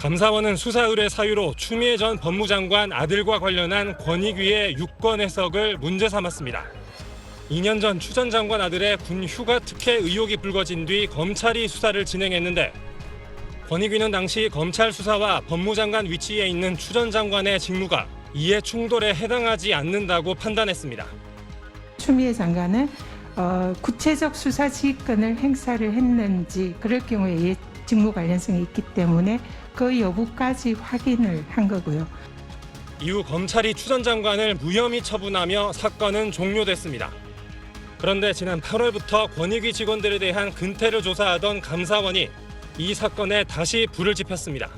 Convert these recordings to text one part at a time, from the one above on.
감사원은 수사 의뢰 사유로 추미애 전 법무장관 아들과 관련한 권익위의 유권 해석을 문제 삼았습니다. 2년 전 추 전 장관 아들의 군 휴가 특혜 의혹이 불거진 뒤 검찰이 수사를 진행했는데 권익위는 당시 검찰 수사와 법무장관 위치에 있는 추 전 장관의 직무가 이해 충돌에 해당하지 않는다고 판단했습니다. 추미애 장관은 구체적 수사 지휘권을 행사를 했는지 그럴 경우에 직무 관련성이 있기 때문에 그 여부까지 확인을 한 거고요. 이후 검찰이 추 전 장관을 무혐의 처분하며 사건은 종료됐습니다. 그런데 지난 8월부터 권익위 직원들에 대한 근태를 조사하던 감사원이 이 사건에 다시 불을 지폈습니다.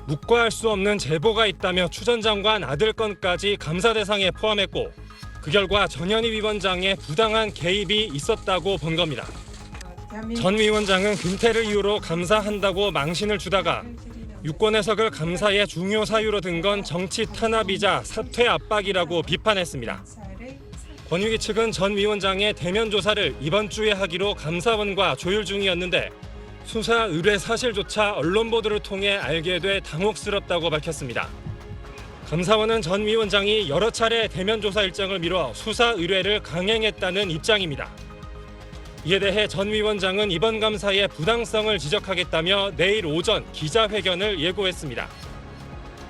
묵과할 수 없는 제보가 있다며 추 전 장관 아들 건까지 감사 대상에 포함했고 그 결과 전현희 위원장의 부당한 개입이 있었다고 본 겁니다. 전 위원장은 근태를 이유로 감사한다고 망신을 주다가 유권 해석을 감사의 중요 사유로 든 건 정치 탄압이자 사퇴 압박이라고 비판했습니다. 권익위 측은 전 위원장의 대면 조사를 이번 주에 하기로 감사원과 조율 중이었는데 수사 의뢰 사실조차 언론 보도를 통해 알게 돼 당혹스럽다고 밝혔습니다. 감사원은 전 위원장이 여러 차례 대면 조사 일정을 미뤄 수사 의뢰를 강행했다는 입장입니다. 이에 대해 전 위원장은 이번 감사의 부당성을 지적하겠다며 내일 오전 기자회견을 예고했습니다.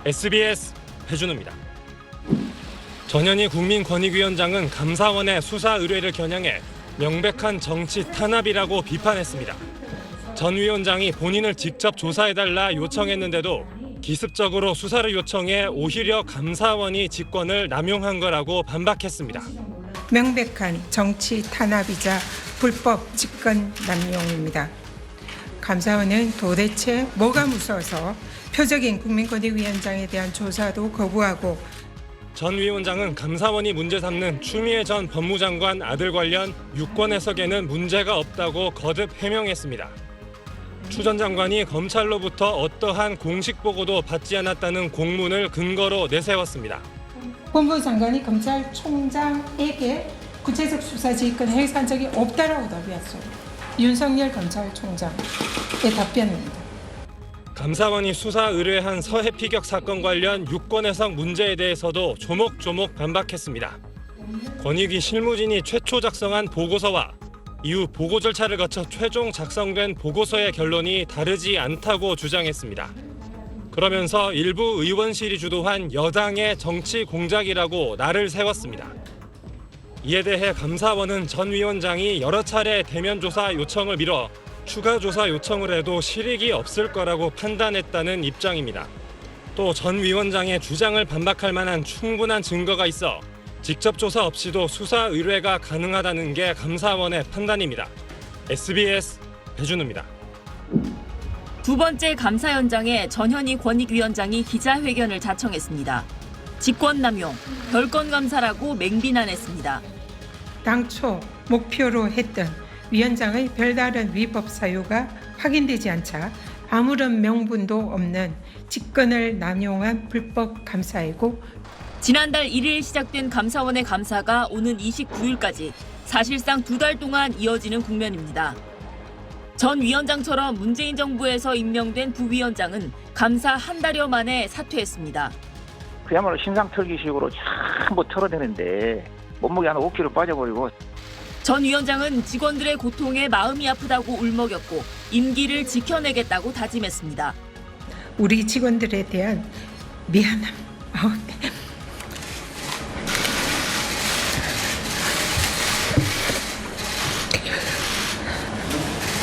SBS 배준우입니다. 전현희 국민권익위원장은 감사원의 수사 의뢰를 겨냥해 명백한 정치 탄압이라고 비판했습니다. 전 위원장이 본인을 직접 조사해달라 요청했는데도 기습적으로 수사를 요청해 오히려 감사원이 직권을 남용한 거라고 반박했습니다. 명백한 정치 탄압이자 불법 직권 남용입니다. 감사원은 도대체 뭐가 무서워서 표적인 국민권익위원장에 대한 조사도 거부하고 전 위원장은 감사원이 문제 삼는 추미애 전 법무장관 아들 관련 유권 해석에는 문제가 없다고 거듭 해명했습니다. 추 전 장관이 검찰로부터 어떠한 공식 보고도 받지 않았다는 공문을 근거로 내세웠습니다. 법무부 장관이 검찰총장에게 구체적 수사 지휘권을 행사한 적이 없다라고 답했어요. 윤석열 검찰총장의 답변입니다. 감사원이 수사 의뢰한 서해피격 사건 관련 유권 해석 문제에 대해서도 조목조목 반박했습니다. 권익위 실무진이 최초 작성한 보고서와 이후 보고 절차를 거쳐 최종 작성된 보고서의 결론이 다르지 않다고 주장했습니다. 그러면서 일부 의원실이 주도한 여당의 정치 공작이라고 날을 세웠습니다. 이에 대해 감사원은 전 위원장이 여러 차례 대면 조사 요청을 미뤄 추가 조사 요청을 해도 실익이 없을 거라고 판단했다는 입장입니다. 또 전 위원장의 주장을 반박할 만한 충분한 증거가 있어 직접 조사 없이도 수사 의뢰가 가능하다는 게 감사원의 판단입니다. SBS 배준우입니다. 두 번째 감사 현장에 전현희 권익위원장이 기자회견을 자청했습니다. 직권남용, 별건 감사라고 맹비난했습니다. 당초 목표로 했던 위원장의 별다른 위법 사유가 확인되지 않자 아무런 명분도 없는 직권을 남용한 불법 감사이고 지난달 1일 시작된 감사원의 감사가 오는 29일까지 사실상 2달 동안 이어지는 국면입니다. 전 위원장처럼 문재인 정부에서 임명된 부위원장은 감사 한 달여 만에 사퇴했습니다. 그야말로 심상털기식으로 전부 털어내는데 몸무게 한 5kg 빠져버리고 전 위원장은 직원들의 고통에 마음이 아프다고 울먹였고 임기를 지켜내겠다고 다짐했습니다. 우리 직원들에 대한 미안함.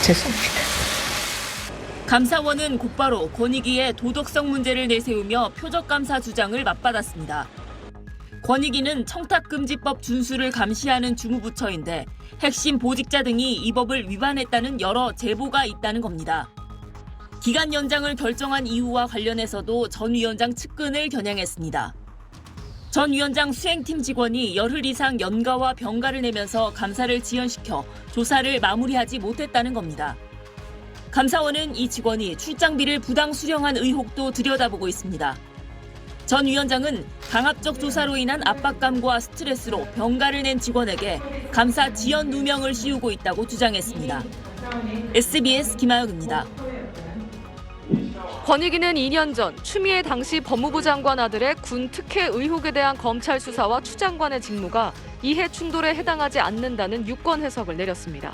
죄송합니다. 감사원은 곧바로 권익위의 도덕성 문제를 내세우며 표적감사 주장을 맞받았습니다. 권익위는 청탁금지법 준수를 감시하는 주무부처인데 핵심 보직자 등이 이 법을 위반했다는 여러 제보가 있다는 겁니다. 기간 연장을 결정한 이유와 관련해서도 전 위원장 측근을 겨냥했습니다. 전 위원장 수행팀 직원이 열흘 이상 연가와 병가를 내면서 감사를 지연시켜 조사를 마무리하지 못했다는 겁니다. 감사원은 이 직원이 출장비를 부당 수령한 의혹도 들여다보고 있습니다. 전 위원장은 강압적 조사로 인한 압박감과 스트레스로 병가를 낸 직원에게 감사 지연 누명을 씌우고 있다고 주장했습니다. SBS 김하영입니다. 권익위는 2년 전 추미애 당시 법무부 장관 아들의 군 특혜 의혹에 대한 검찰 수사와 추 장관의 직무가 이해 충돌에 해당하지 않는다는 유권 해석을 내렸습니다.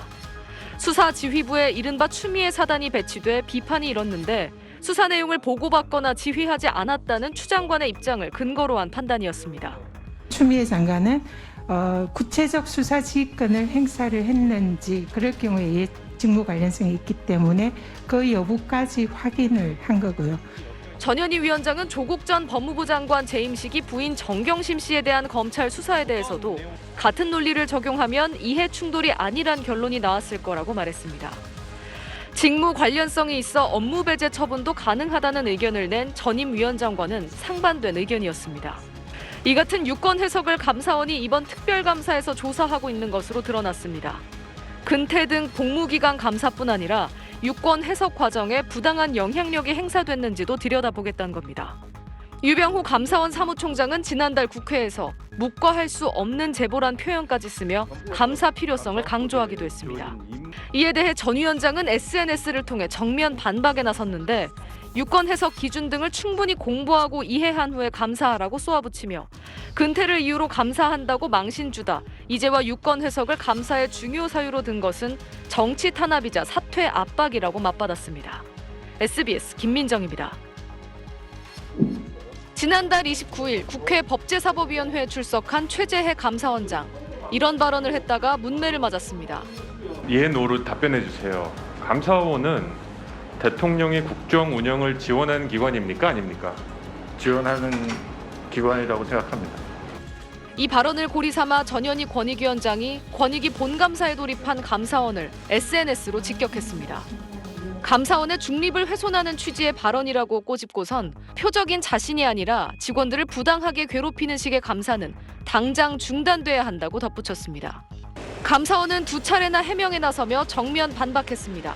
수사 지휘부에 이른바 추미애 사단이 배치돼 비판이 일었는데 수사 내용을 보고받거나 지휘하지 않았다는 추 장관의 입장을 근거로 한 판단이었습니다. 추미애 장관은 구체적 수사 지휘권을 행사를 했는지 그럴 경우에 직무 관련성이 있기 때문에 그 여부까지 확인을 한 거고요. 전현희 위원장은 조국 전 법무부 장관 재임식이 부인 정경심 씨에 대한 검찰 수사에 대해서도 같은 논리를 적용하면 이해 충돌이 아니란 결론이 나왔을 거라고 말했습니다. 직무 관련성이 있어 업무 배제 처분도 가능하다는 의견을 낸 전임 위원장과는 상반된 의견이었습니다. 이 같은 유권 해석을 감사원이 이번 특별감사에서 조사하고 있는 것으로 드러났습니다. 근태 등 복무기간 감사뿐 아니라 유권 해석 과정에 부당한 영향력이 행사됐는지도 들여다보겠다는 겁니다. 유병호 감사원 사무총장은 지난달 국회에서 묵과할 수 없는 제보란 표현까지 쓰며 감사 필요성을 강조하기도 했습니다. 이에 대해 전 위원장은 SNS를 통해 정면 반박에 나섰는데 유권 해석 기준 등을 충분히 공부하고 이해한 후에 감사하라고 쏘아붙이며 근태를 이유로 감사한다고 망신 주다 이제와 유권 해석을 감사의 중요 사유로 든 것은 정치 탄압이자 사퇴 압박이라고 맞받았습니다. SBS 김민정입니다. 지난달 29일 국회 법제사법위원회에 출석한 최재해 감사원장. 이런 발언을 했다가 문매를 맞았습니다. 예, 노로 답변해 주세요. 감사원은 대통령의 국정 운영을 지원하는 기관입니까? 아닙니까? 지원하는 기관이라고 생각합니다. 이 발언을 고리 삼아 전현희 권익위원장이 권익위 본감사에 돌입한 감사원을 SNS로 직격했습니다. 감사원의 중립을 훼손하는 취지의 발언이라고 꼬집고선 표적인 자신이 아니라 직원들을 부당하게 괴롭히는 식의 감사는 당장 중단돼야 한다고 덧붙였습니다. 감사원은 두 차례나 해명에 나서며 정면 반박했습니다.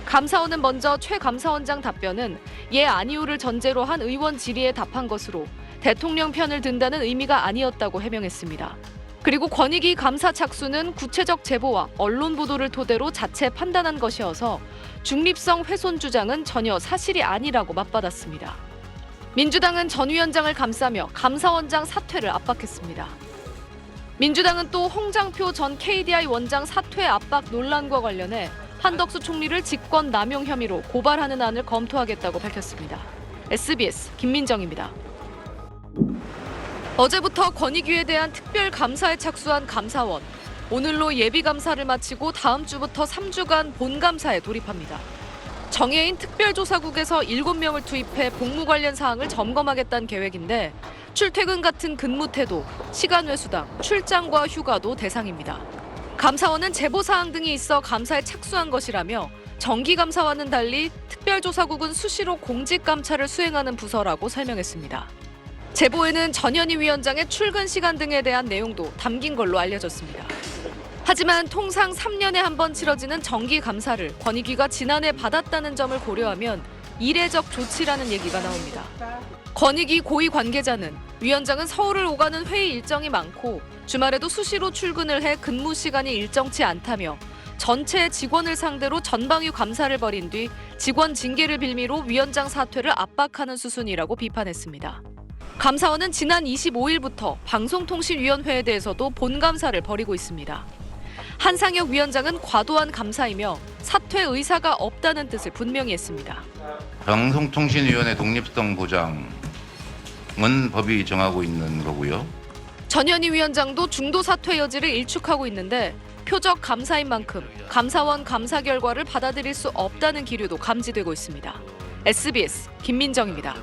감사원은 먼저 최 감사원장 답변은 예 아니오를 전제로 한 의원 질의에 답한 것으로 대통령 편을 든다는 의미가 아니었다고 해명했습니다. 그리고 권익위 감사 착수는 구체적 제보와 언론 보도를 토대로 자체 판단한 것이어서 중립성 훼손 주장은 전혀 사실이 아니라고 맞받았습니다. 민주당은 전 위원장을 감싸며 감사원장 사퇴를 압박했습니다. 민주당은 또 홍장표 전 KDI 원장 사퇴 압박 논란과 관련해 한덕수 총리를 직권 남용 혐의로 고발하는 안을 검토하겠다고 밝혔습니다. SBS 김민정입니다. 어제부터 권익위에 대한 특별 감사에 착수한 감사원. 오늘로 예비 감사를 마치고 다음 주부터 3주간 본감사에 돌입합니다. 정해인 특별조사국에서 7명을 투입해 복무 관련 사항을 점검하겠다는 계획인데 출퇴근 같은 근무 태도, 시간 외수당, 출장과 휴가도 대상입니다. 감사원은 제보사항 등이 있어 감사에 착수한 것이라며 정기감사와는 달리 특별조사국은 수시로 공직감찰을 수행하는 부서라고 설명했습니다. 제보에는 전현희 위원장의 출근 시간 등에 대한 내용도 담긴 걸로 알려졌습니다. 하지만 통상 3년에 한 번 치러지는 정기감사를 권익위가 지난해 받았다는 점을 고려하면 이례적 조치라는 얘기가 나옵니다. 권익위 고위 관계자는 위원장은 서울을 오가는 회의 일정이 많고 주말에도 수시로 출근을 해 근무 시간이 일정치 않다며 전체 직원을 상대로 전방위 감사를 벌인 뒤 직원 징계를 빌미로 위원장 사퇴를 압박하는 수순이라고 비판했습니다. 감사원은 지난 25일부터 방송통신위원회에 대해서도 본감사를 벌이고 있습니다. 한상혁 위원장은 과도한 감사이며 사퇴 의사가 없다는 뜻을 분명히 했습니다. 방송통신위원회 독립성 보장은 법이 정하고 있는 거고요. 전현희 위원장도 중도 사퇴 여지를 일축하고 있는데 표적 감사인 만큼 감사원 감사 결과를 받아들일 수 없다는 기류도 감지되고 있습니다. SBS 김민정입니다.